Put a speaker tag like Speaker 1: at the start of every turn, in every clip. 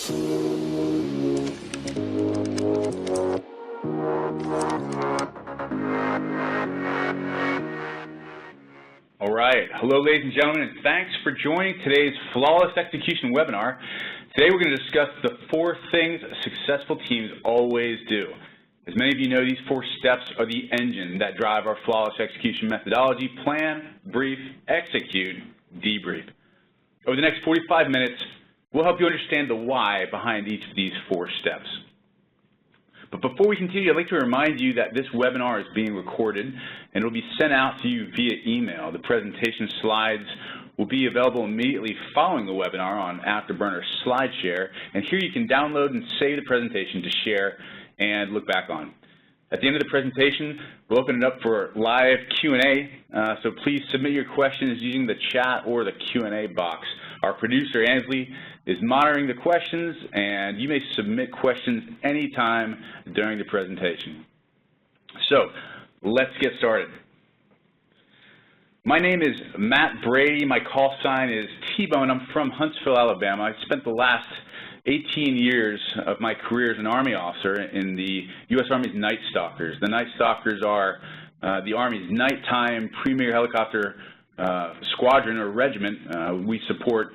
Speaker 1: All right. Hello, ladies and gentlemen, and thanks for joining today's Flawless Execution webinar. Today we're going to discuss the 4 things successful teams always do. As many of you know, these 4 steps are the engine that drive our flawless execution methodology: plan, brief, execute, debrief. Over the next 45 minutes, we'll help you understand the why behind each of these 4 steps. But before we continue, I'd like to remind you that this webinar is being recorded and it will be sent out to you via email. The presentation slides will be available immediately following the webinar on Afterburner SlideShare, and here you can download and save the presentation to share and look back on. At the end of the presentation, we'll open it up for live Q&A, so please submit your questions using the chat or the Q&A box. Our producer, Ansley, is monitoring the questions, and you may submit questions anytime during the presentation. So, let's get started. My name is Matt Brady. My call sign is T-Bone. I'm from Huntsville, Alabama. I spent the last 18 years of my career as an Army officer in the U.S. Army's Night Stalkers. The Night Stalkers are the Army's nighttime premier helicopter squadron or regiment. We support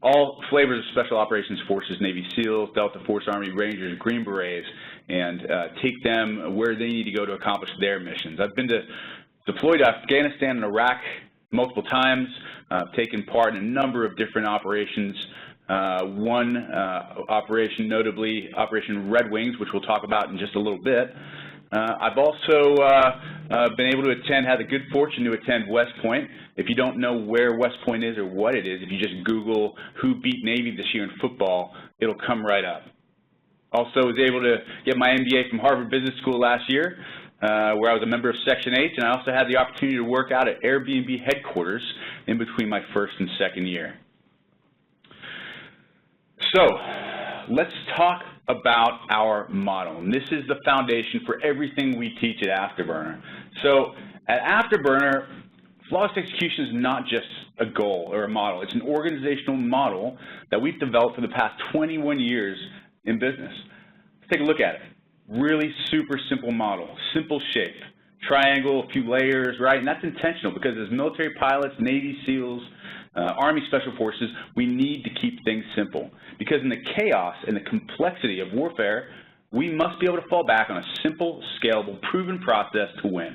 Speaker 1: all flavors of Special Operations Forces, Navy SEALs, Delta Force, Army Rangers, Green Berets, and take them where they need to go to accomplish their missions. I've been deployed to Afghanistan and Iraq multiple times, taken part in a number of different operations. One operation, notably Operation Red Wings, which we'll talk about in just a little bit. I've also been able to had the good fortune to attend West Point. If you don't know where West Point is or what it is, if you just Google who beat Navy this year in football, it'll come right up. Also was able to get my MBA from Harvard Business School last year, where I was a member of Section H, and I also had the opportunity to work out at Airbnb headquarters in between my first and second year. So, let's talk about our model. And this is the foundation for everything we teach at Afterburner. So, at Afterburner, flawless execution is not just a goal or a model. It's an organizational model that we've developed for the past 21 years in business. Let's take a look at it. Really super simple model, simple shape, triangle, a few layers, right? And that's intentional because as military pilots, Navy SEALs, Army Special Forces, we need to keep things simple. Because in the chaos and the complexity of warfare, we must be able to fall back on a simple, scalable, proven process to win.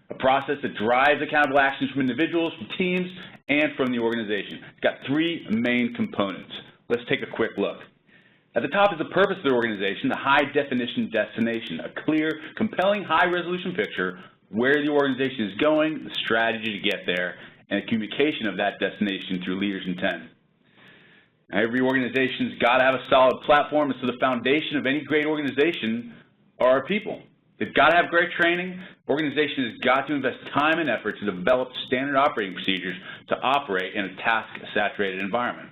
Speaker 1: A process that drives accountable actions from individuals, from teams, and from the organization. It's got 3 main components. Let's take a quick look. At the top is the purpose of the organization, the high-definition destination, a clear, compelling, high-resolution picture where the organization is going, the strategy to get there, and the communication of that destination through leaders' intent. Now, every organization's got to have a solid platform, and so the foundation of any great organization are our people. They've got to have great training. Organization has got to invest time and effort to develop standard operating procedures to operate in a task-saturated environment.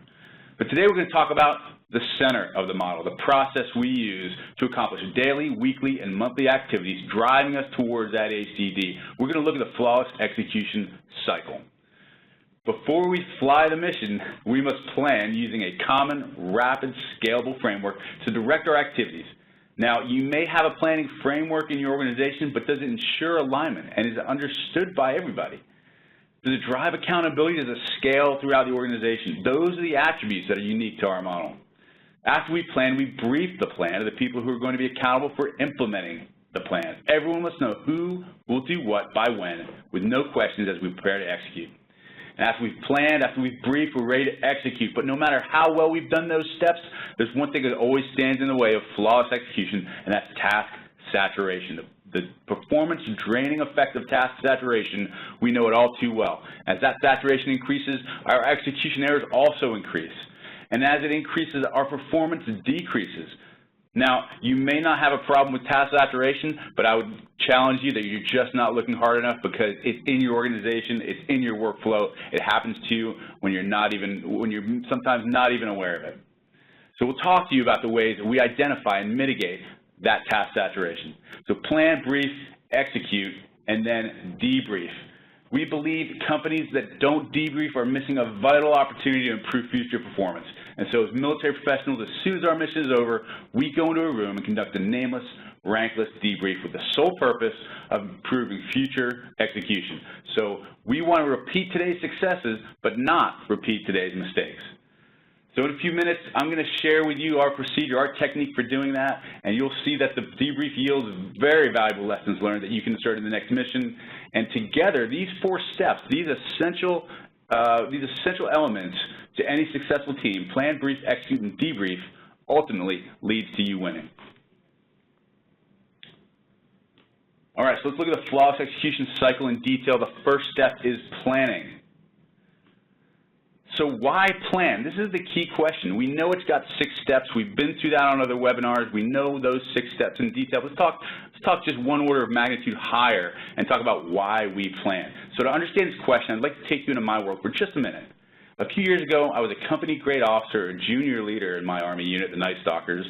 Speaker 1: But today we're going to talk about the center of the model, the process we use to accomplish daily, weekly, and monthly activities driving us towards that HDD. We're going to look at the flawless execution cycle. Before we fly the mission, we must plan using a common, rapid, scalable framework to direct our activities. Now, you may have a planning framework in your organization, but does it ensure alignment and is it understood by everybody? Does it drive accountability? Does it scale throughout the organization? Those are the attributes that are unique to our model. After we plan, we brief the plan to the people who are going to be accountable for implementing the plan. Everyone must know who will do what by when, with no questions as we prepare to execute. And after we've planned, after we've briefed, we're ready to execute. But no matter how well we've done those steps, there's one thing that always stands in the way of flawless execution, and that's task saturation. The performance-draining effect of task saturation, we know it all too well. As that saturation increases, our execution errors also increase. And as it increases, our performance decreases. Now, you may not have a problem with task saturation, but I would challenge you that you're just not looking hard enough because it's in your organization, it's in your workflow. It happens to you when you're sometimes not even aware of it. So we'll talk to you about the ways that we identify and mitigate that task saturation. So plan, brief, execute, and then debrief. We believe companies that don't debrief are missing a vital opportunity to improve future performance. And so as military professionals, as soon as our mission is over, we go into a room and conduct a nameless, rankless debrief with the sole purpose of improving future execution. So we want to repeat today's successes, but not repeat today's mistakes. So in a few minutes, I'm going to share with you our procedure, our technique for doing that, and you'll see that the debrief yields very valuable lessons learned that you can insert in the next mission. And together, these 4 steps, these essential elements to any successful team, plan, brief, execute, and debrief, ultimately leads to you winning. All right, so let's look at the flawless execution cycle in detail. The first step is planning. So why plan? This is the key question. We know it's got 6 steps. We've been through that on other webinars. We know those 6 steps in detail. Let's talk just one order of magnitude higher and talk about why we plan. So to understand this question, I'd like to take you into my work for just a minute. A few years ago, I was a company grade officer, a junior leader in my Army unit, the Night Stalkers,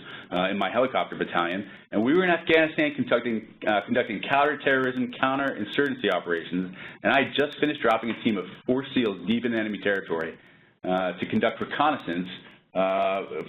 Speaker 1: in my helicopter battalion, and we were in Afghanistan conducting counterterrorism, counterinsurgency operations, and I had just finished dropping a team of 4 SEALs deep in enemy territory to conduct reconnaissance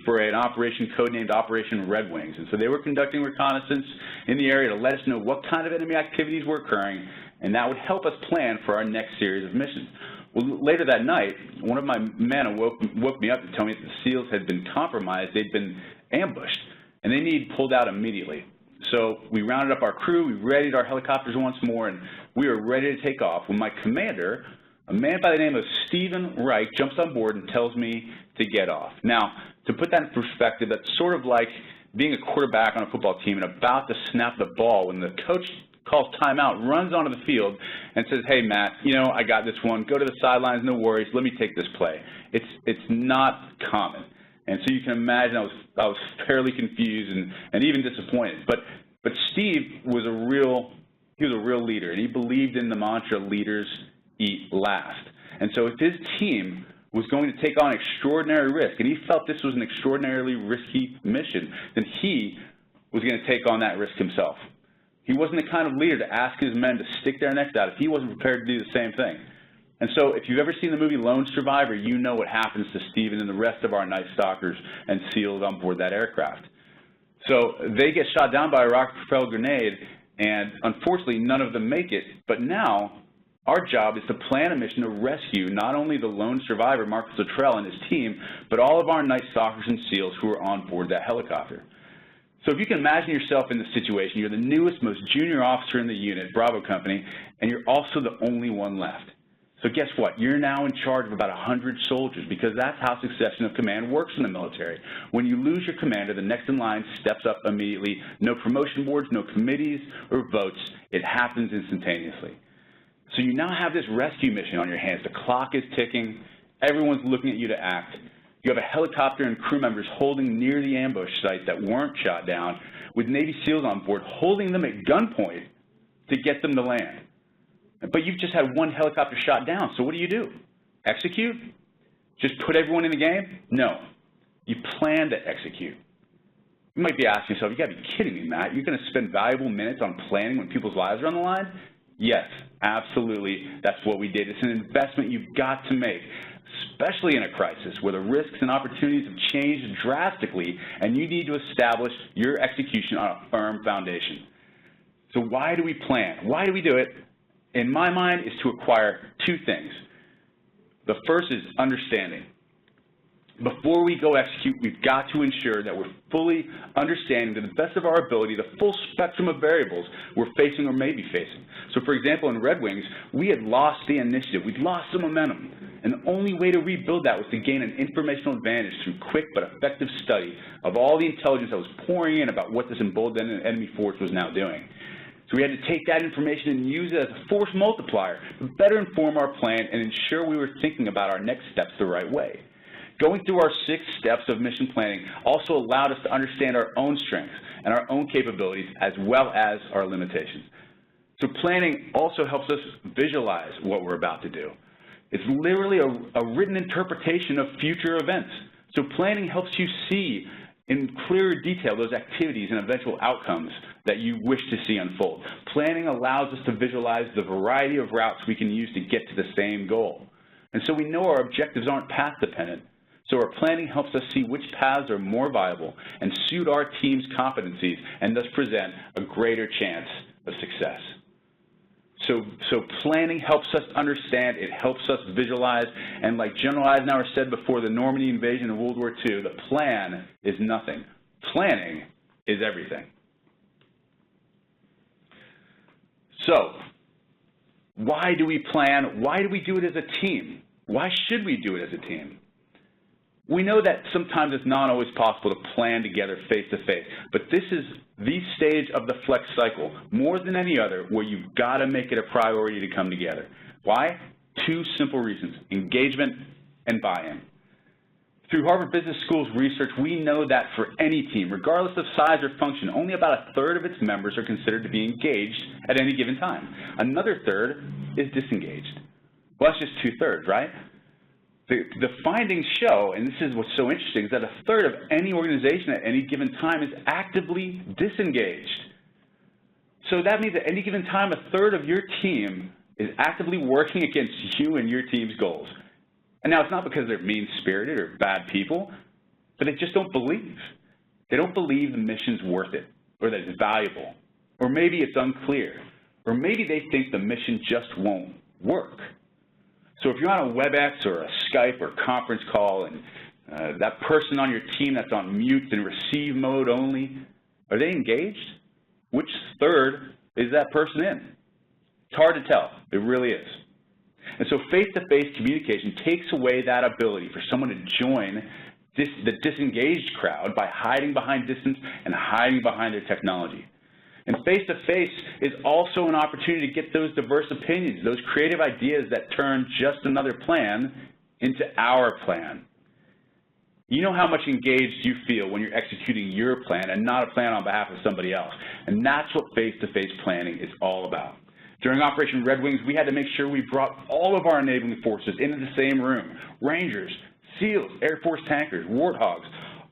Speaker 1: for an operation codenamed Operation Red Wings. And so they were conducting reconnaissance in the area to let us know what kind of enemy activities were occurring, and that would help us plan for our next series of missions. Well, later that night, one of my men woke me up to tell me that the SEALs had been compromised. They'd been ambushed, and they needed pulled out immediately. So we rounded up our crew, we readied our helicopters once more, and we were ready to take off when my commander, a man by the name of Stephen Reich, jumps on board and tells me to get off. Now, to put that in perspective, that's sort of like being a quarterback on a football team and about to snap the ball when the coach calls timeout, runs onto the field, and says, hey, Matt, you know, I got this one. Go to the sidelines, no worries. Let me take this play. It's not common. And so you can imagine I was fairly confused and even disappointed. But Steve was a real leader, and he believed in the mantra, leaders eat last. And so if his team was going to take on extraordinary risk, and he felt this was an extraordinarily risky mission, then he was going to take on that risk himself. He wasn't the kind of leader to ask his men to stick their necks out if he wasn't prepared to do the same thing. And so if you've ever seen the movie Lone Survivor, you know what happens to Stephen and the rest of our Night Stalkers and SEALs on board that aircraft. So they get shot down by a rocket-propelled grenade, and unfortunately none of them make it. But now our job is to plan a mission to rescue not only the lone survivor, Marcus Luttrell, and his team, but all of our Night Stalkers and SEALs who are on board that helicopter. So if you can imagine yourself in this situation, you're the newest, most junior officer in the unit, Bravo Company, and you're also the only one left. So guess what? You're now in charge of about 100 soldiers, because that's how succession of command works in the military. When you lose your commander, the next in line steps up immediately. No promotion boards, no committees or votes. It happens instantaneously. So you now have this rescue mission on your hands. The clock is ticking. Everyone's looking at you to act. You have a helicopter and crew members holding near the ambush site that weren't shot down, with Navy SEALs on board holding them at gunpoint to get them to land. But you've just had one helicopter shot down, so what do? Execute? Just put everyone in the game? No. You plan to execute. You might be asking yourself, you got to be kidding me, Matt. You're going to spend valuable minutes on planning when people's lives are on the line? Yes, absolutely. That's what we did. It's an investment you've got to make, especially in a crisis where the risks and opportunities have changed drastically, and you need to establish your execution on a firm foundation. So why do we plan? Why do we do it? In my mind, is to acquire 2 things. The first is understanding. Before we go execute, we've got to ensure that we're fully understanding, to the best of our ability, the full spectrum of variables we're facing or may be facing. So, for example, in Red Wings, we had lost the initiative. We'd lost the momentum. And the only way to rebuild that was to gain an informational advantage through quick but effective study of all the intelligence that was pouring in about what this emboldened enemy force was now doing. So we had to take that information and use it as a force multiplier to better inform our plan and ensure we were thinking about our next steps the right way. Going through our 6 steps of mission planning also allowed us to understand our own strengths and our own capabilities, as well as our limitations. So planning also helps us visualize what we're about to do. It's literally a written interpretation of future events. So planning helps you see in clearer detail those activities and eventual outcomes that you wish to see unfold. Planning allows us to visualize the variety of routes we can use to get to the same goal. And so we know our objectives aren't path dependent. So our planning helps us see which paths are more viable and suit our team's competencies and thus present a greater chance of success. So planning helps us understand, it helps us visualize, and like General Eisenhower said before the Normandy invasion of World War II, the plan is nothing. Planning is everything. So, why do we plan? Why do we do it as a team? Why should we do it as a team? We know that sometimes it's not always possible to plan together face-to-face, but this is the stage of the flex cycle, more than any other, where you've got to make it a priority to come together. Why? Two simple reasons: engagement and buy-in. Through Harvard Business School's research, we know that for any team, regardless of size or function, only about a third of its members are considered to be engaged at any given time. Another third is disengaged. Well, that's just two-thirds, right? The findings show, and this is what's so interesting, is that a third of any organization at any given time is actively disengaged. So that means at any given time, a third of your team is actively working against you and your team's goals. And now it's not because they're mean-spirited or bad people, but they just don't believe. They don't believe the mission's worth it, or that it's valuable, or maybe it's unclear, or maybe they think the mission just won't work. So if you're on a WebEx or a Skype or conference call and that person on your team that's on mute and receive mode only, are they engaged? Which third is that person in? It's hard to tell. It really is. And so face-to-face communication takes away that ability for someone to join the disengaged crowd by hiding behind distance and hiding behind their technology. And face-to-face is also an opportunity to get those diverse opinions, those creative ideas that turn just another plan into our plan. You know how much engaged you feel when you're executing your plan and not a plan on behalf of somebody else. And that's what face-to-face planning is all about. During Operation Red Wings, we had to make sure we brought all of our enabling forces into the same room: Rangers, SEALs, Air Force tankers, Warthogs,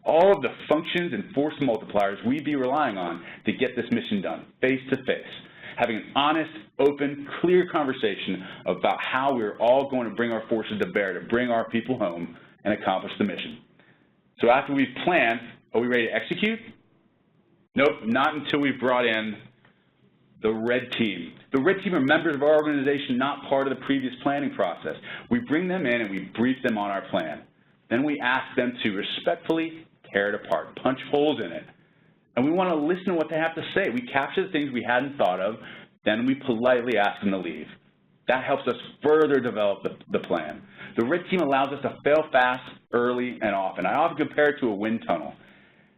Speaker 1: all of the functions and force multipliers we'd be relying on to get this mission done, face-to-face, having an honest, open, clear conversation about how we're all going to bring our forces to bear to bring our people home and accomplish the mission. So after we've planned, are we ready to execute? Nope, not until we've brought in the red team. The red team are members of our organization, not part of the previous planning process. We bring them in and we brief them on our plan. Then we ask them to respectfully tear it apart, punch holes in it. And we want to listen to what they have to say. We capture the things we hadn't thought of, then we politely ask them to leave. That helps us further develop the plan. The red team allows us to fail fast, early, and often. I often compare it to a wind tunnel.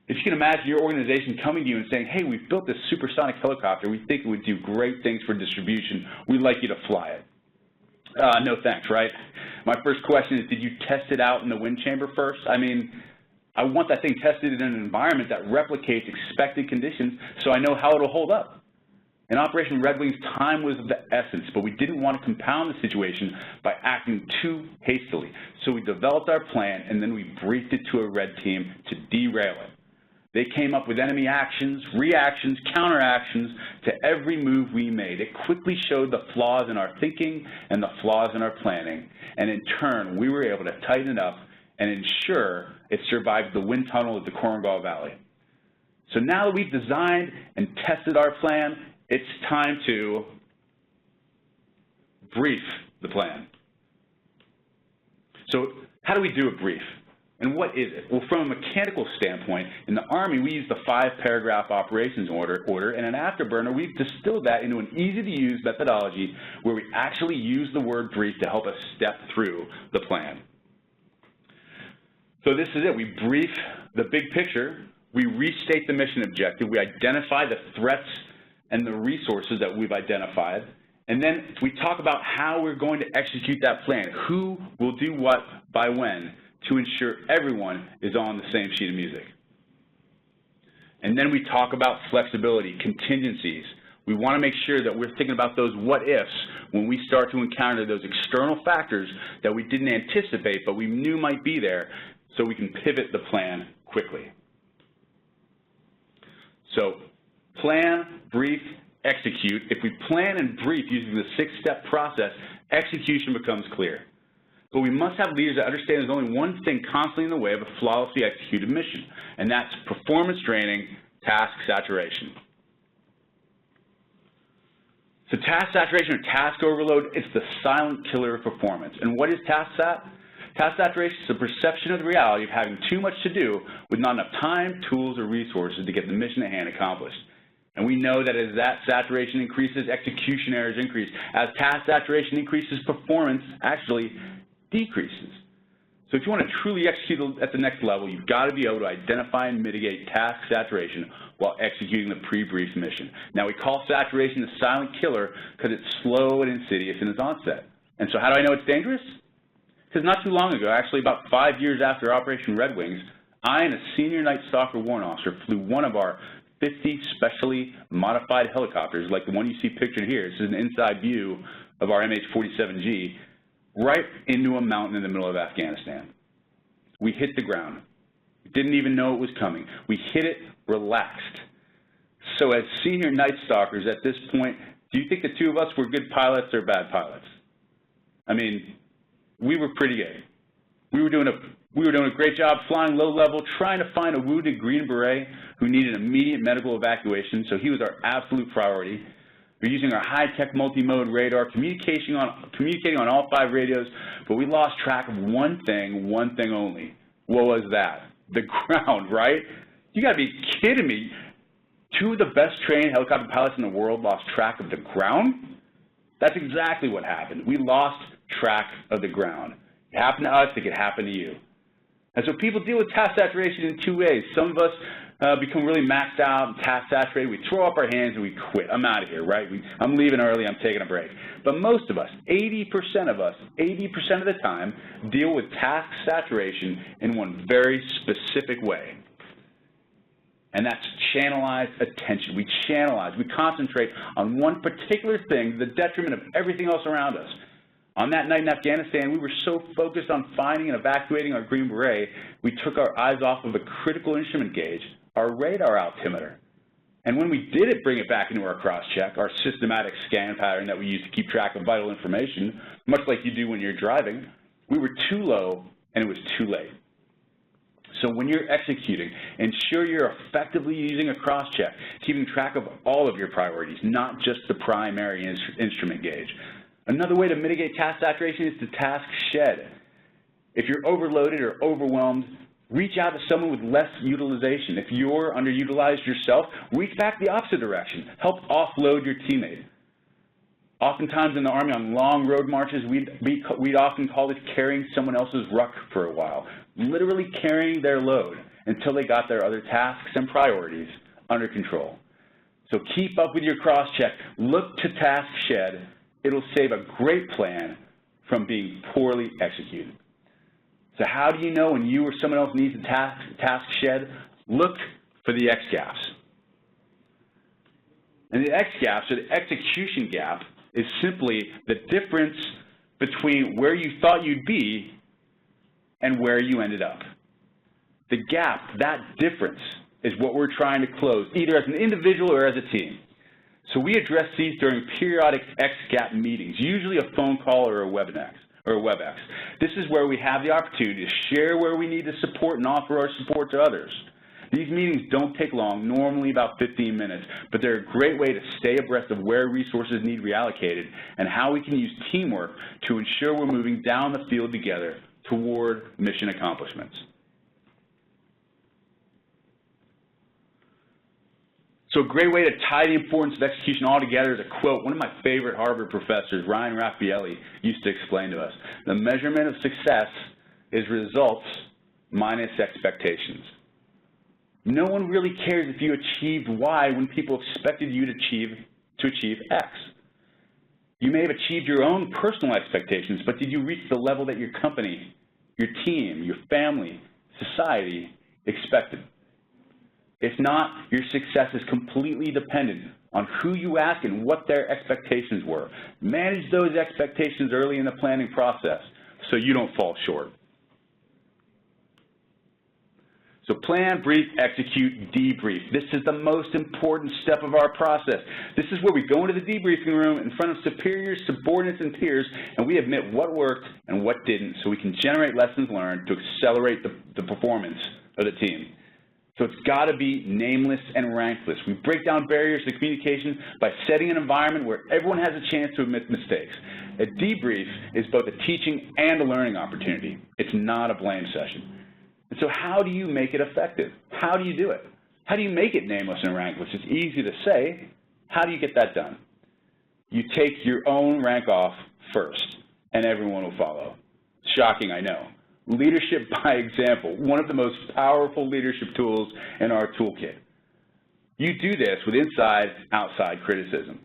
Speaker 1: If you can imagine your organization coming to you and saying, hey, we've built this supersonic helicopter, we think it would do great things for distribution, we'd like you to fly it. No thanks, right? My first question is, did you test it out in the wind chamber first? I mean, I want that thing tested in an environment that replicates expected conditions so I know how it'll hold up. In Operation Red Wings, time was of the essence, but we didn't want to compound the situation by acting too hastily. So we developed our plan, and then we briefed it to a red team to derail it. They came up with enemy actions, reactions, counteractions to every move we made. It quickly showed the flaws in our thinking and the flaws in our planning. And in turn, we were able to tighten it up and ensure it survived the wind tunnel of the Korengal Valley. So now that we've designed and tested our plan, it's time to brief the plan. So how do we do a brief? And what is it? Well, from a mechanical standpoint, in the Army, we use the 5-paragraph operations order, and in Afterburner, we've distilled that into an easy-to-use methodology where we actually use the word brief to help us step through the plan. So this is it. We brief the big picture. We restate the mission objective. We identify the threats and the resources that we've identified. And then we talk about how we're going to execute that plan, who will do what by when, to ensure everyone is on the same sheet of music. And then we talk about flexibility, contingencies. We want to make sure that we're thinking about those what-ifs when we start to encounter those external factors that we didn't anticipate but we knew might be there, so we can pivot the plan quickly. So Plan, brief, execute. If we plan and brief using the 6-step process, execution becomes clear. But we must have leaders that understand there's only one thing constantly in the way of a flawlessly executed mission, and that's performance draining, task saturation. So task saturation or task overload is the silent killer of performance. And what is task sat? Task saturation is the perception of the reality of having too much to do with not enough time, tools, or resources to get the mission at hand accomplished. And we know that as that saturation increases, execution errors increase. As task saturation increases, performance actually decreases. So if you want to truly execute at the next level, you've got to be able to identify and mitigate task saturation while executing the pre-brief mission. Now, we call saturation the silent killer because it's slow and insidious in its onset. And so how do I know it's dangerous? Because not too long ago, actually about 5 years after Operation Red Wings, I and a senior Night Stalker warrant officer flew one of our 50 specially modified helicopters, like the one you see pictured here. This is an inside view of our MH-47G, right into a mountain in the middle of Afghanistan. We hit the ground. We didn't even know it was coming. We hit it relaxed. So as senior Night Stalkers at this point, do you think the two of us were good pilots or bad pilots? I mean, we were pretty good. We were doing a great job flying low level, trying to find a wounded Green Beret who needed immediate medical evacuation, so he was our absolute priority. We're using our high-tech multi-mode radar, communicating on all 5 radios, but we lost track of one thing only. What was that? The ground, right? You got to be kidding me. 2 of the best trained helicopter pilots in the world lost track of the ground? That's exactly what happened. We lost track of the ground. It happened to us, it could happen to you. And so people deal with task saturation in 2 ways. Some of us become really maxed out and task saturated. We throw up our hands and we quit. I'm out of here, right? I'm leaving early, I'm taking a break. But most of us, 80% of us, 80% of the time, deal with task saturation in one very specific way. And that's channelized attention. We channelize, we concentrate on one particular thing to the detriment of everything else around us. On that night in Afghanistan, we were so focused on finding and evacuating our Green Beret, we took our eyes off of a critical instrument gauge, our radar altimeter. And when we did bring it back into our cross-check, our systematic scan pattern that we use to keep track of vital information, much like you do when you're driving, we were too low and it was too late. So when you're executing, ensure you're effectively using a cross-check, keeping track of all of your priorities, not just the primary instrument gauge. Another way to mitigate task saturation is to task shed. If you're overloaded or overwhelmed, reach out to someone with less utilization. If you're underutilized yourself, reach back the opposite direction. Help offload your teammate. Oftentimes in the Army on long road marches, we'd often call this carrying someone else's ruck for a while, literally carrying their load until they got their other tasks and priorities under control. So keep up with your cross-check. Look to task shed. It'll save a great plan from being poorly executed. So how do you know when you or someone else needs a task shed? Look for the X gaps. And the X gaps, or the execution gap, is simply the difference between where you thought you'd be and where you ended up. The gap, that difference, is what we're trying to close, either as an individual or as a team. So we address these during periodic X-gap meetings, usually a phone call or a WebEx. This is where we have the opportunity to share where we need to support and offer our support to others. These meetings don't take long, normally about 15 minutes, but they're a great way to stay abreast of where resources need reallocated and how we can use teamwork to ensure we're moving down the field together toward mission accomplishments. So a great way to tie the importance of execution all together is a quote one of my favorite Harvard professors, Ryan Raffaelli, used to explain to us. The measurement of success is results minus expectations. No one really cares if you achieved Y when people expected you to achieve X. You may have achieved your own personal expectations, but did you reach the level that your company, your team, your family, society expected? If not, your success is completely dependent on who you ask and what their expectations were. Manage those expectations early in the planning process so you don't fall short. So plan, brief, execute, debrief. This is the most important step of our process. This is where we go into the debriefing room in front of superiors, subordinates, and peers, and we admit what worked and what didn't so we can generate lessons learned to accelerate the performance of the team. So it's got to be nameless and rankless. We break down barriers to communication by setting an environment where everyone has a chance to admit mistakes. A debrief is both a teaching and a learning opportunity. It's not a blame session. And so how do you make it effective? How do you do it? How do you make it nameless and rankless? It's easy to say. How do you get that done? You take your own rank off first, and everyone will follow. Shocking, I know. Leadership by example, one of the most powerful leadership tools in our toolkit. You do this with inside-outside criticism.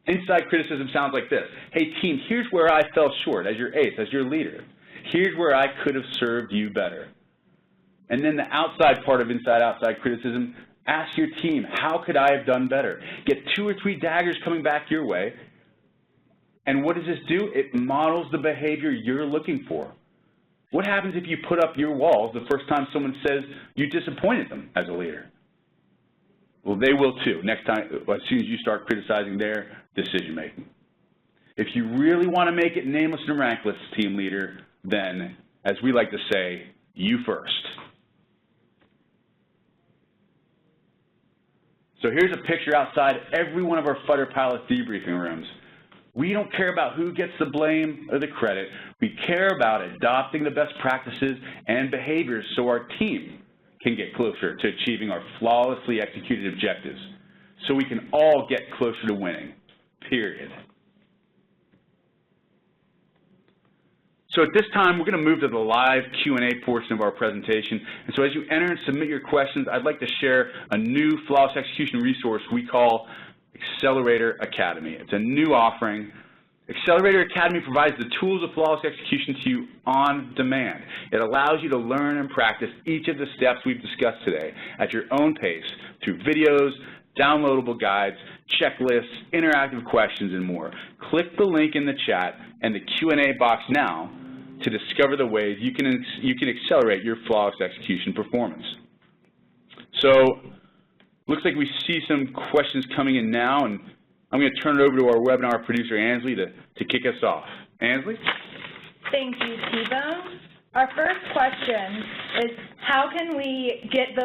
Speaker 1: Inside criticism sounds like this. Hey, team, here's where I fell short as your ace, as your leader. Here's where I could have served you better. And then the outside part of inside-outside criticism, ask your team, how could I have done better? Get 2 or 3 daggers coming back your way. And what does this do? It models the behavior you're looking for. What happens if you put up your walls the first time someone says you disappointed them as a leader? Well, they will too, next time, as soon as you start criticizing their decision-making. If you really want to make it nameless and rankless, team leader, then, as we like to say, you first. So here's a picture outside every one of our fighter pilot debriefing rooms. We don't care about who gets the blame or the credit. We care about adopting the best practices and behaviors so our team can get closer to achieving our flawlessly executed objectives, so we can all get closer to winning, period. So at this time, we're going to move to the live Q&A portion of our presentation. And so as you enter and submit your questions, I'd like to share a new flawless execution resource we call Accelerator Academy. It's a new offering. Accelerator Academy provides the tools of flawless execution to you on demand. It allows you to learn and practice each of the steps we've discussed today at your own pace through videos, downloadable guides, checklists, interactive questions, and more. Click the link in the chat and the Q&A box now to discover the ways you can accelerate your flawless execution performance. So, looks like we see some questions coming in now, and I'm going to turn it over to our webinar producer, Ansley, to kick us off. Ansley?
Speaker 2: Thank you, T-Bone. Our first question is, how can we get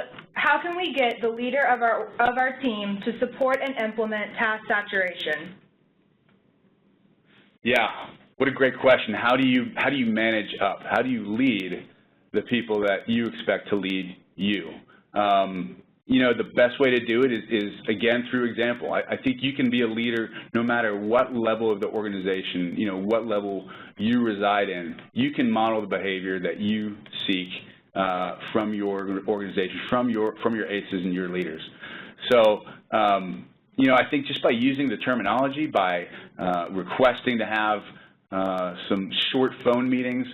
Speaker 2: the leader of our team to support and implement task saturation?
Speaker 1: Yeah, what a great question. How do you manage up? How do you lead the people that you expect to lead you? You know, the best way to do it is again, through example. I think you can be a leader no matter what level of the organization, you know, what level you reside in. You can model the behavior that you seek from your organization, from your aces and your leaders. So, you know, I think just by using the terminology, by requesting to have some short phone meetings,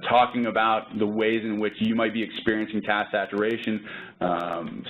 Speaker 1: talking about the ways in which you might be experiencing task saturation,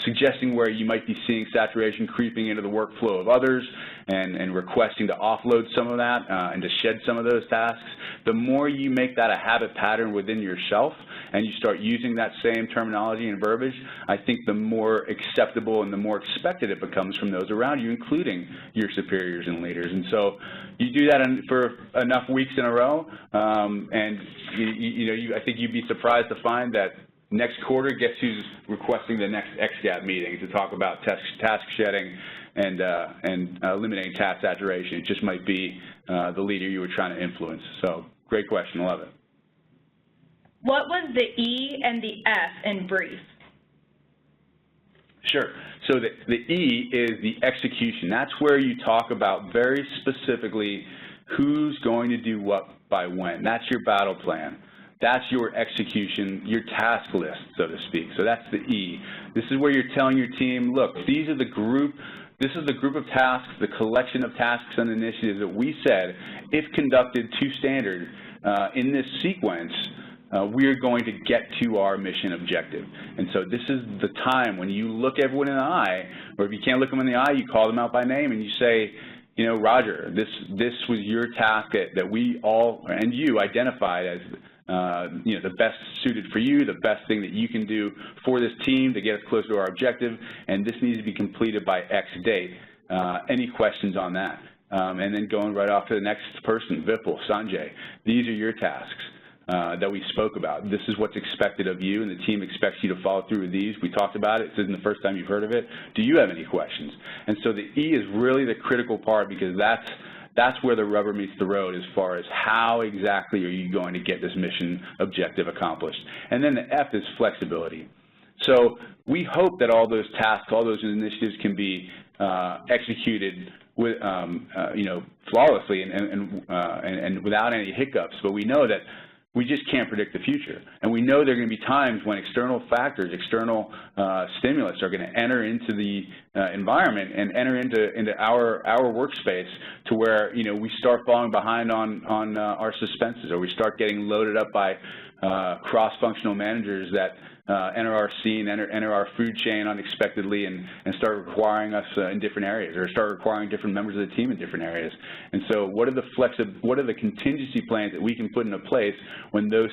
Speaker 1: suggesting where you might be seeing saturation creeping into the workflow of others, and requesting to offload some of that and to shed some of those tasks. The more you make that a habit pattern within yourself and you start using that same terminology and verbiage, I think the more acceptable and the more expected it becomes from those around you, including your superiors and leaders. And so you do that for enough weeks in a row, and I think you'd be surprised to find that next quarter, guess who's requesting the next XGAP meeting to talk about task shedding and eliminating task saturation. It just might be the leader you were trying to influence. So great question, love it.
Speaker 2: What was the E and the F in brief?
Speaker 1: Sure. So the E is the execution. That's where you talk about very specifically who's going to do what by when. That's your battle plan. That's your execution, your task list, so to speak. So that's the E. This is where you're telling your team, look, this is the group of tasks, the collection of tasks and initiatives that we said, if conducted to standard in this sequence, we're going to get to our mission objective. And so this is the time when you look everyone in the eye, or if you can't look them in the eye, you call them out by name and you say, you know, Roger, this was your task that we all, and you, identified the best suited for you, the best thing that you can do for this team to get us closer to our objective, and this needs to be completed by X date. Any questions on that? And then going right off to the next person, Vipul, Sanjay, these are your tasks that we spoke about. This is what's expected of you, and the team expects you to follow through with these. We talked about it. This isn't the first time you've heard of it. Do you have any questions? And so the E is really the critical part, because that's where the rubber meets the road as far as how exactly are you going to get this mission objective accomplished. And then the F is flexibility. So we hope that all those tasks, all those initiatives can be executed with, flawlessly and without any hiccups. But we know that we just can't predict the future. And we know there are going to be times when external factors, external stimulus are going to enter into the environment and enter into our workspace to where, we start falling behind on our suspenses, or we start getting loaded up by cross-functional managers that enter our scene, enter our food chain unexpectedly and start requiring us in different areas, or start requiring different members of the team in different areas. And so what are the contingency plans that we can put into place when those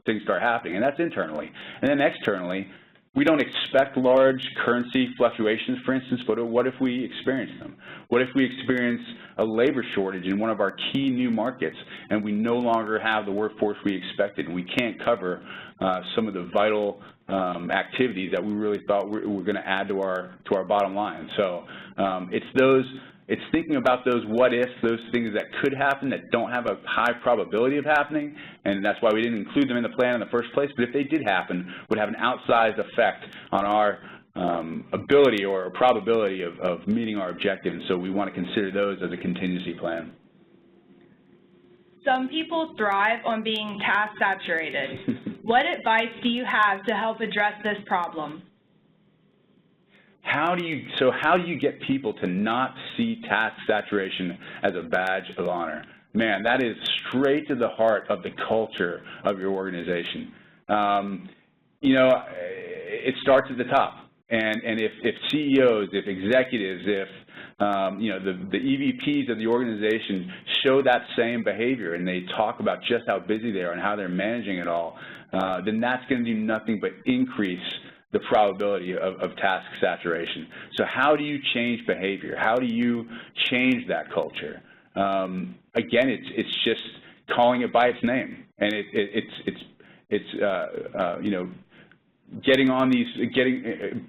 Speaker 1: things start happening? And that's internally. And then externally, we don't expect large currency fluctuations, for instance, but what if we experience them? What if we experience a labor shortage in one of our key new markets and we no longer have the workforce we expected, and we can't cover some of the vital activities that we really thought were going to add to our bottom line? So it's thinking about those what ifs, those things that could happen that don't have a high probability of happening, and that's why we didn't include them in the plan in the first place. But if they did happen, would have an outsized effect on our ability or probability of meeting our objective. And so we want to consider those as a contingency plan.
Speaker 2: Some people thrive on being task saturated. What advice do you have to help address this problem?
Speaker 1: How do you get people to not see task saturation as a badge of honor? Man, that is straight to the heart of the culture of your organization. It starts at the top. And if CEOs, if executives, if the EVPs of the organization show that same behavior, and they talk about just how busy they are and how they're managing it all, then that's going to do nothing but increase the probability of task saturation. So how do you change behavior? How do you change that culture? Again, it's just calling it by its name, and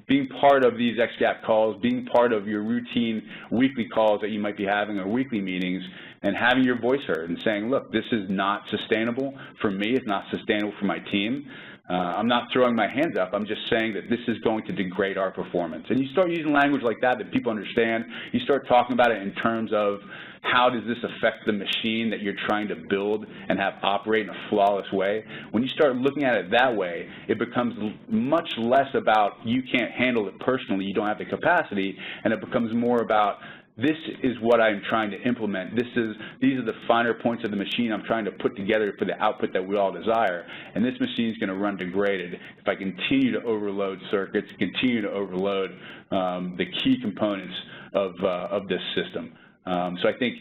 Speaker 1: being part of these XGAP calls, being part of your routine weekly calls that you might be having, or weekly meetings, and having your voice heard and saying, look, this is not sustainable for me, it's not sustainable for my team. I'm not throwing my hands up, I'm just saying that this is going to degrade our performance. And you start using language like that people understand. You start talking about it in terms of how does this affect the machine that you're trying to build and have operate in a flawless way. When you start looking at it that way, it becomes much less about you can't handle it personally, you don't have the capacity, and it becomes more about this is what I'm trying to implement. These are the finer points of the machine I'm trying to put together for the output that we all desire. And this machine is going to run degraded if I continue to overload circuits, continue to overload the key components of this system. So I think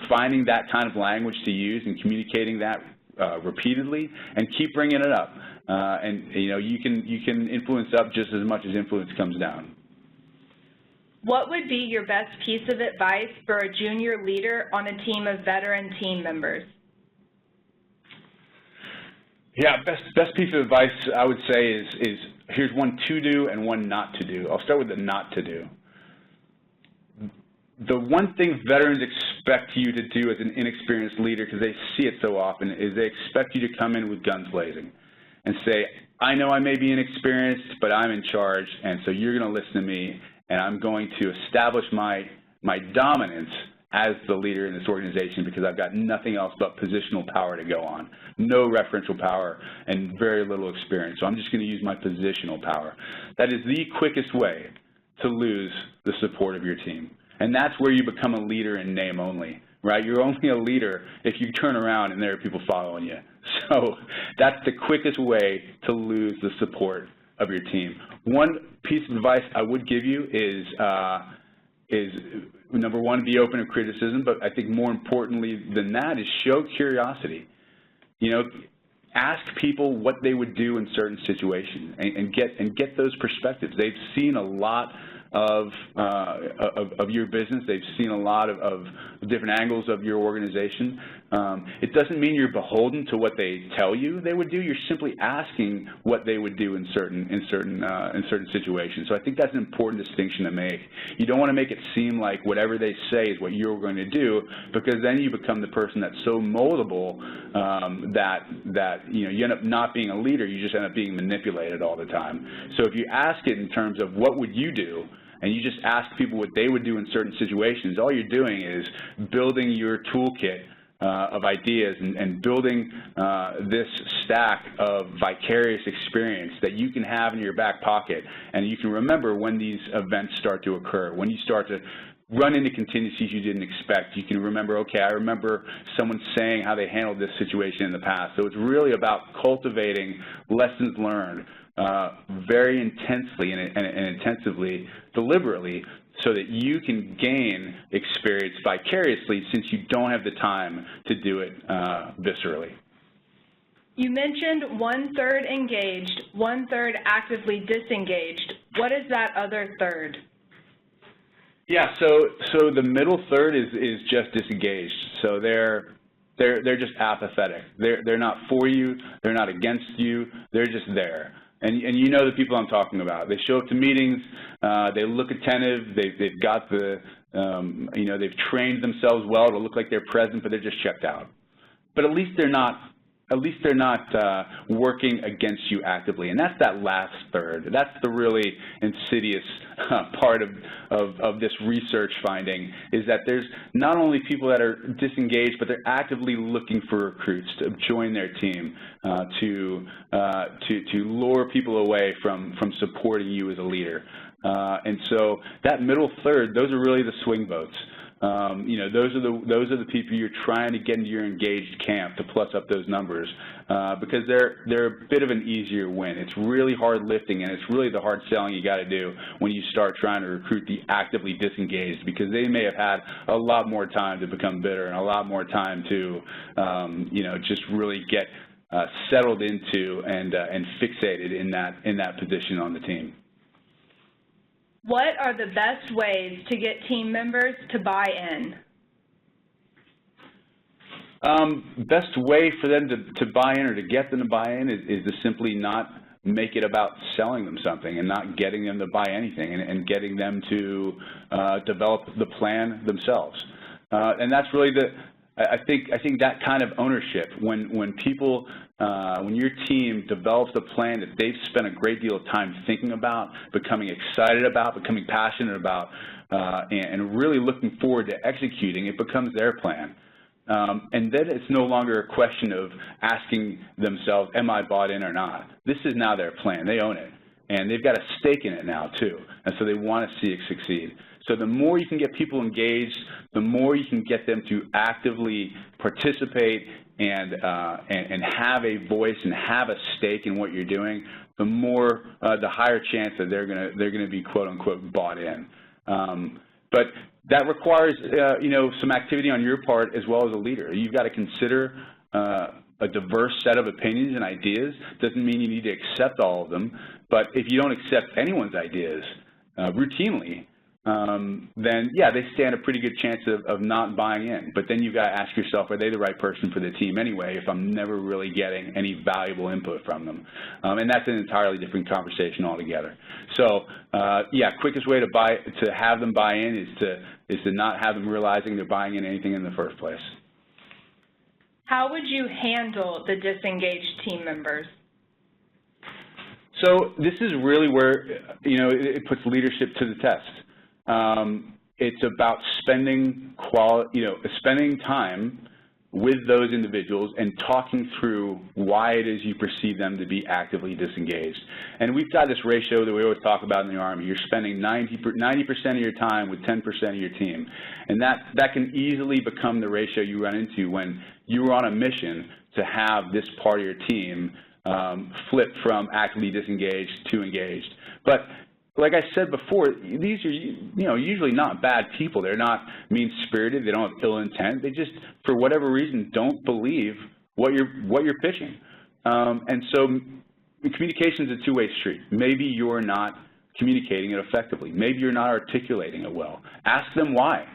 Speaker 1: finding that kind of language to use and communicating that repeatedly, and keep bringing it up. And you can influence up just as much as influence comes down.
Speaker 2: What would be your best piece of advice for a junior leader on a team of veteran team members?
Speaker 1: Yeah, best piece of advice I would say is here's one to do and one not to do. I'll start with the not to do. The one thing veterans expect you to do as an inexperienced leader, because they see it so often, is they expect you to come in with guns blazing and say, I know I may be inexperienced, but I'm in charge, and so you're going to listen to me, and I'm going to establish my dominance as the leader in this organization because I've got nothing else but positional power to go on, no referential power, and very little experience. So I'm just going to use my positional power. That is the quickest way to lose the support of your team. And that's where you become a leader in name only, right? You're only a leader if you turn around and there are people following you. So that's the quickest way to lose the support of your team. One piece of advice I would give you is number one, be open to criticism, but I think more importantly than that is show curiosity. ask people what they would do in certain situations and get those perspectives. They've seen a lot of your business. They've seen a lot of different angles of your organization. It doesn't mean you're beholden to what they tell you they would do. You're simply asking what they would do in certain situations. So I think that's an important distinction to make. You don't want to make it seem like whatever they say is what you're going to do, because then you become the person that's so moldable that you end up not being a leader. You just end up being manipulated all the time. So if you ask it in terms of what would you do, and you just ask people what they would do in certain situations, all you're doing is building your toolkit of ideas and building this stack of vicarious experience that you can have in your back pocket, and you can remember when these events start to occur. When you start to run into contingencies you didn't expect, you can remember, okay, I remember someone saying how they handled this situation in the past. So it's really about cultivating lessons learned very intensely and intensively, deliberately, so that you can gain experience vicariously, since you don't have the time to do it viscerally.
Speaker 2: You mentioned 1/3 engaged, 1/3 actively disengaged. What is that other third?
Speaker 1: Yeah, so the middle third is just disengaged. So they're just apathetic. They're not for you. They're not against you. They're just there. And you know the people I'm talking about. They show up to meetings. They look attentive. They've got the they've trained themselves well to look like they're present, but they're just checked out. But at least they're not working against you actively, and that's that last third. That's the really insidious part of this research finding, is that there's not only people that are disengaged, but they're actively looking for recruits to join their team, to lure people away from supporting you as a leader. And so that middle third, those are really the swing votes. Those are the people you're trying to get into your engaged camp to plus up those numbers, because they're a bit of an easier win. It's really hard lifting, and it's really the hard selling you got to do when you start trying to recruit the actively disengaged, because they may have had a lot more time to become bitter and a lot more time to just really get settled into and fixated in that position on the team.
Speaker 2: What are the best ways to get team members to buy in?
Speaker 1: Best way for them to buy in, or to get them to buy in, is to simply not make it about selling them something and not getting them to buy anything, and getting them to develop the plan themselves. And that's really I think that kind of ownership, when people, when your team develops a plan that they've spent a great deal of time thinking about, becoming excited about, becoming passionate about, and really looking forward to executing, it becomes their plan. And then it's no longer a question of asking themselves, am I bought in or not? This is now their plan. They own it. And they've got a stake in it now, too. And so they want to see it succeed. So the more you can get people engaged, the more you can get them to actively participate and have a voice and have a stake in what you're doing, the more, the higher chance that they're gonna be quote unquote bought in. But that requires some activity on your part as well as a leader. You've got to consider a diverse set of opinions and ideas. Doesn't mean you need to accept all of them, but if you don't accept anyone's ideas routinely, then yeah, they stand a pretty good chance of not buying in. But then you've got to ask yourself, are they the right person for the team anyway, if I'm never really getting any valuable input from them? And that's an entirely different conversation altogether. So yeah, quickest way to have them buy in is to not have them realizing they're buying in anything in the first place.
Speaker 2: How would you handle the disengaged team members?
Speaker 1: So this is really where it puts leadership to the test. It's about spending time with those individuals and talking through why it is you perceive them to be actively disengaged. And we've got this ratio that we always talk about in the Army. You're spending 90% of your time with 10% of your team. And that can easily become the ratio you run into when you're on a mission to have this part of your team flip from actively disengaged to engaged. But like I said before, these are usually not bad people. They're not mean-spirited. They don't have ill intent. They just, for whatever reason, don't believe what you're pitching. And so communication is a two-way street. Maybe you're not communicating it effectively. Maybe you're not articulating it well. Ask them why,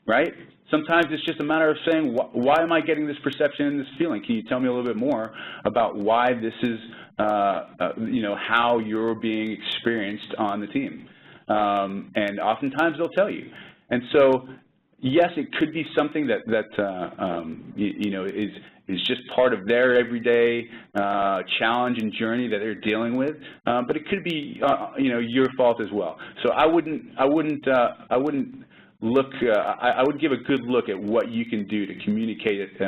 Speaker 1: right? Sometimes it's just a matter of saying, why am I getting this perception and this feeling? Can you tell me a little bit more about why this is, how you're being experienced on the team? And oftentimes they'll tell you. And so, yes, it could be something that is just part of their everyday challenge and journey that they're dealing with, but it could be your fault as well. So I would give a good look at what you can do to communicate it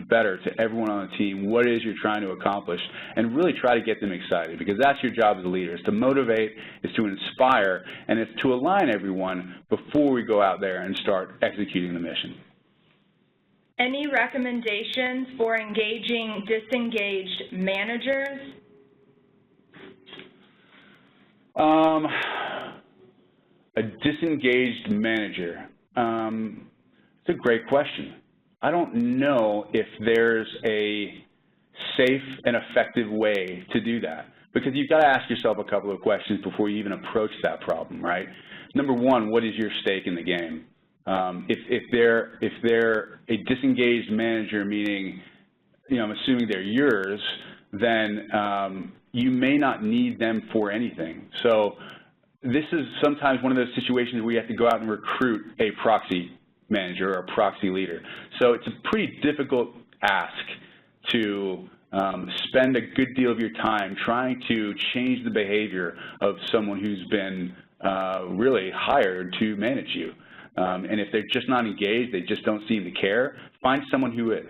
Speaker 1: better to everyone on the team, what it is you're trying to accomplish, and really try to get them excited, because that's your job as a leader, is to motivate, is to inspire, and it's to align everyone before we go out there and start executing the mission.
Speaker 2: Any recommendations for engaging disengaged managers?
Speaker 1: A disengaged manager. It's a great question. I don't know if there's a safe and effective way to do that, because you've got to ask yourself a couple of questions before you even approach that problem, right? Number one, what is your stake in the game? If they're a disengaged manager, meaning, I'm assuming they're yours, then you may not need them for anything. So this is sometimes one of those situations where you have to go out and recruit a proxy manager or a proxy leader. So it's a pretty difficult ask to spend a good deal of your time trying to change the behavior of someone who's been really hired to manage you. And if they're just not engaged, they just don't seem to care, find someone who is,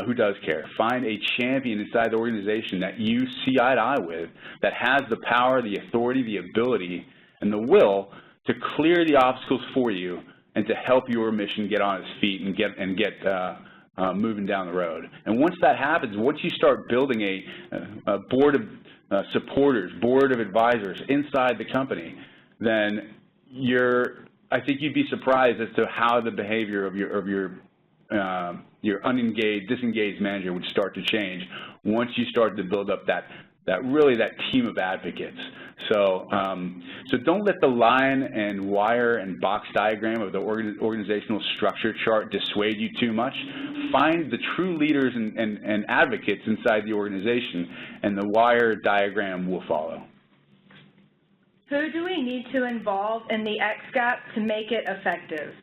Speaker 1: who does care. Find a champion inside the organization that you see eye to eye with, that has the power, the authority, the ability, and the will to clear the obstacles for you and to help your mission get on its feet and get moving down the road. And once that happens, once you start building a board of supporters, board of advisors inside the company, then I think you'd be surprised as to how the behavior of your unengaged, disengaged manager would start to change once you start to build up that team of advocates. So don't let the line and wire and box diagram of the organizational structure chart dissuade you too much. Find the true leaders and advocates inside the organization, and the wire diagram will follow.
Speaker 2: Who do we need to involve in the XGAP to make it effective?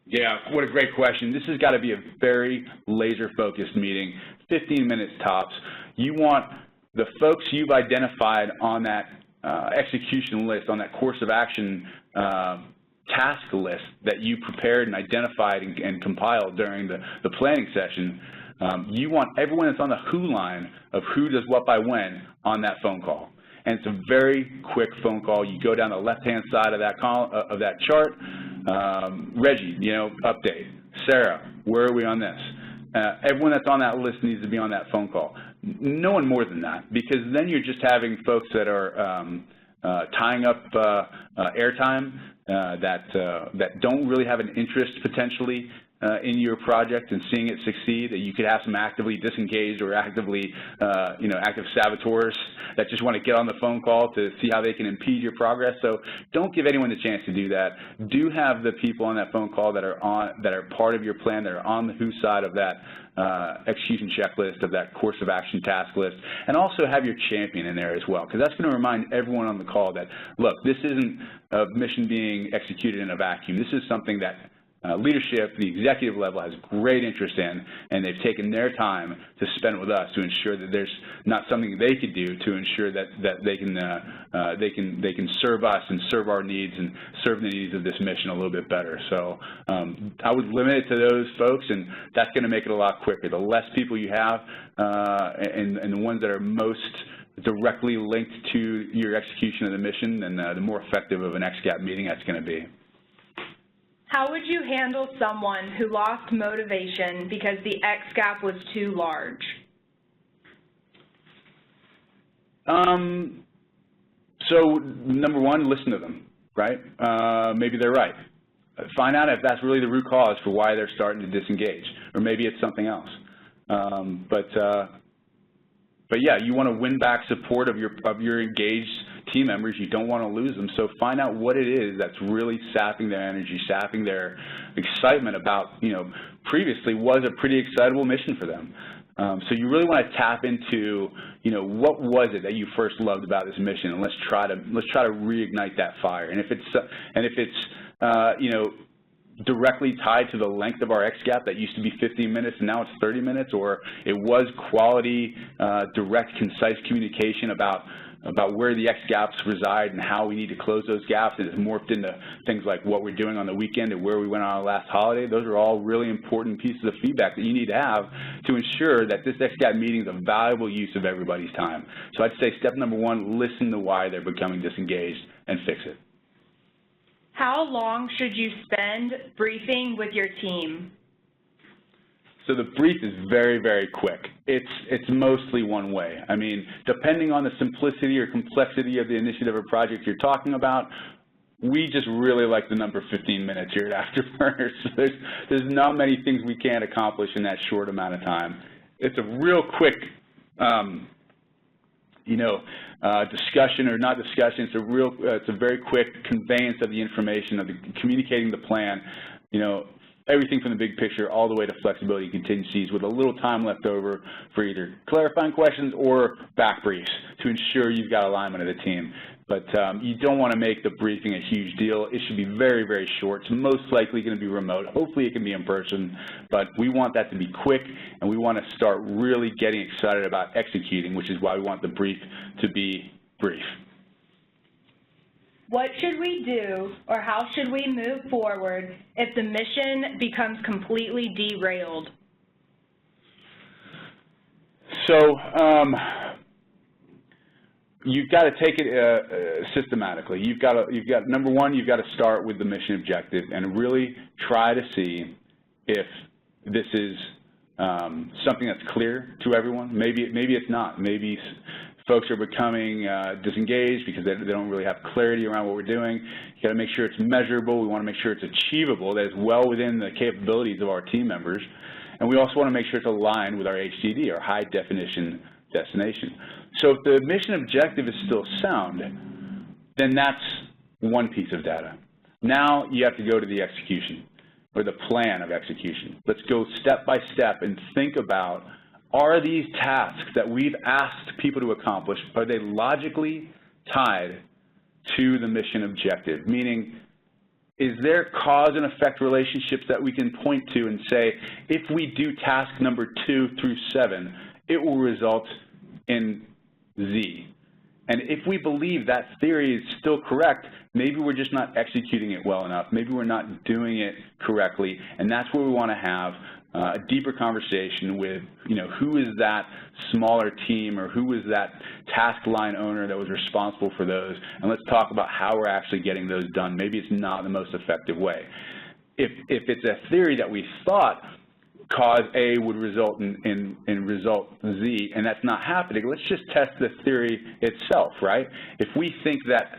Speaker 1: Yeah, what a great question. This has got to be a very laser-focused meeting, 15 minutes tops. You want the folks you've identified on that execution list, on that course of action task list that you prepared and identified and compiled during the planning session. You want everyone that's on the who line of who does what by when on that phone call. And it's a very quick phone call. You go down the left-hand side of that chart. Reggie, update. Sarah, where are we on this? Everyone that's on that list needs to be on that phone call. No one more than that, because then you're just having folks that are tying up airtime that don't really have an interest potentially in your project and seeing it succeed. That you could have some actively disengaged or actively, active saboteurs that just want to get on the phone call to see how they can impede your progress. So don't give anyone the chance to do that. Do have the people on that phone call that are part of your plan, that are on the who side of that execution checklist, of that course of action task list, and also have your champion in there as well, because that's going to remind everyone on the call that, look, this isn't a mission being executed in a vacuum. This is something that leadership, the executive level, has great interest in, and they've taken their time to spend with us to ensure that there's not something they could do to ensure that they can serve us and serve our needs and serve the needs of this mission a little bit better. So I would limit it to those folks, and that's going to make it a lot quicker. The less people you have and the ones that are most directly linked to your execution of the mission, then the more effective of an XGAP meeting that's going to be.
Speaker 2: How would you handle someone who lost motivation because the XGAP was too large?
Speaker 1: So number one, listen to them, right? Maybe they're right. Find out if that's really the root cause for why they're starting to disengage, or maybe it's something else. But yeah, you want to win back support of your engaged team members. You don't want to lose them. So find out what it is that's really sapping their energy, sapping their excitement about, previously was a pretty excitable mission for them. So you really want to tap into, what was it that you first loved about this mission, and let's try to reignite that fire. And if it's directly tied to the length of our X-gap that used to be 15 minutes and now it's 30 minutes, or it was quality, direct, concise communication about where the X-gaps reside and how we need to close those gaps, and it's morphed into things like what we're doing on the weekend and where we went on our last holiday. Those are all really important pieces of feedback that you need to have to ensure that this X-gap meeting is a valuable use of everybody's time. So I'd say step number one, listen to why they're becoming disengaged and fix it.
Speaker 2: How long should you spend briefing with your team?
Speaker 1: So the brief is very, very quick. It's mostly one way. I mean, depending on the simplicity or complexity of the initiative or project you're talking about, we just really like the number 15 minutes here at Afterburner. So there's not many things we can't accomplish in that short amount of time. It's a real quick, discussion or not discussion. It's a very quick conveyance of the information, of communicating the plan. Everything from the big picture all the way to flexibility and contingencies, with a little time left over for either clarifying questions or back briefs to ensure you've got alignment of the team. But you don't want to make the briefing a huge deal. It should be very, very short. It's most likely going to be remote. Hopefully it can be in person, but we want that to be quick, and we want to start really getting excited about executing, which is why we want the brief to be brief.
Speaker 2: What should we do, or how should we move forward if the mission becomes completely derailed?
Speaker 1: So you've got to take it systematically. Number one, you've got to start with the mission objective and really try to see if this is something that's clear to everyone. Maybe it's not. Maybe folks are becoming disengaged because they don't really have clarity around what we're doing. You've got to make sure it's measurable. We want to make sure it's achievable, that it's well within the capabilities of our team members. And we also want to make sure it's aligned with our HDD, our high definition destination. So if the mission objective is still sound, then that's one piece of data. Now you have to go to the execution, or the plan of execution. Let's go step by step and think about, are these tasks that we've asked people to accomplish, are they logically tied to the mission objective? Meaning, is there cause and effect relationships that we can point to and say, if we do task number 2 through 7, it will result in Z. And if we believe that theory is still correct, maybe we're just not executing it well enough. Maybe we're not doing it correctly. And that's where we want to have a deeper conversation with, who is that smaller team, or who is that task line owner that was responsible for those, and let's talk about how we're actually getting those done. Maybe it's not the most effective way. If it's a theory that we thought cause A would result in result Z, and that's not happening, let's just test the theory itself, right? If we think that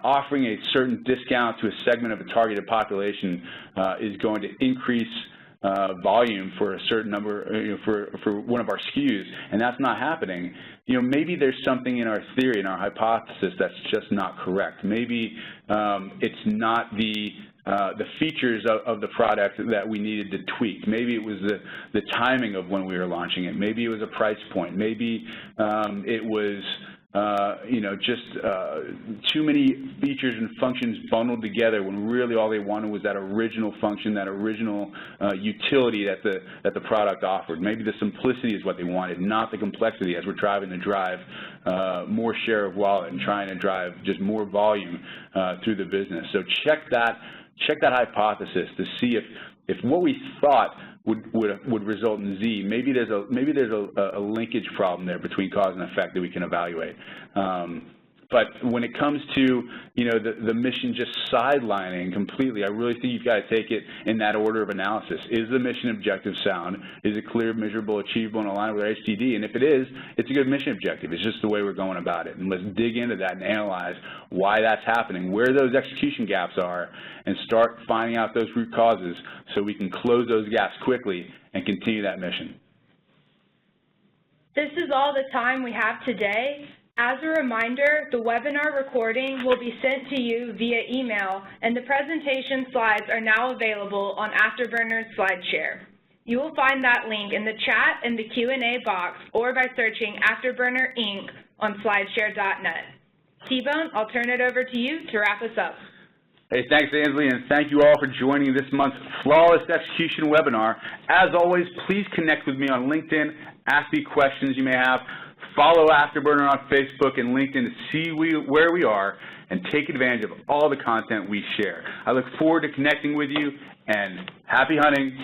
Speaker 1: offering a certain discount to a segment of a targeted population is going to increase volume for a certain number, for one of our SKUs, and that's not happening, maybe there's something in our theory, in our hypothesis, that's just not correct. Maybe it's not the features of the product that we needed to tweak. Maybe it was the timing of when we were launching it. Maybe it was a price point. Maybe it was too many features and functions bundled together when really all they wanted was that original function, that original utility that the product offered. Maybe the simplicity is what they wanted, not the complexity, as we're trying to drive more share of wallet and trying to drive just more volume through the business. So check that hypothesis to see if what we thought would result in Z. Maybe there's a linkage problem there between cause and effect that we can evaluate. But when it comes to the mission just sidelining completely, I really think you've got to take it in that order of analysis. Is the mission objective sound? Is it clear, measurable, achievable, and aligned with our HDD? And if it is, it's a good mission objective. It's just the way we're going about it. And let's dig into that and analyze why that's happening, where those execution gaps are, and start finding out those root causes so we can close those gaps quickly and continue that mission.
Speaker 2: This is all the time we have today. As a reminder, the webinar recording will be sent to you via email, and the presentation slides are now available on Afterburner's SlideShare. You will find that link in the chat and the Q&A box, or by searching Afterburner Inc. on slideshare.net. T-Bone, I'll turn it over to you to wrap us up.
Speaker 1: Hey, thanks, Ansley, and thank you all for joining this month's Flawless Execution webinar. As always, please connect with me on LinkedIn, ask me questions you may have, follow Afterburner on Facebook and LinkedIn to see where we are, and take advantage of all the content we share. I look forward to connecting with you, and happy hunting.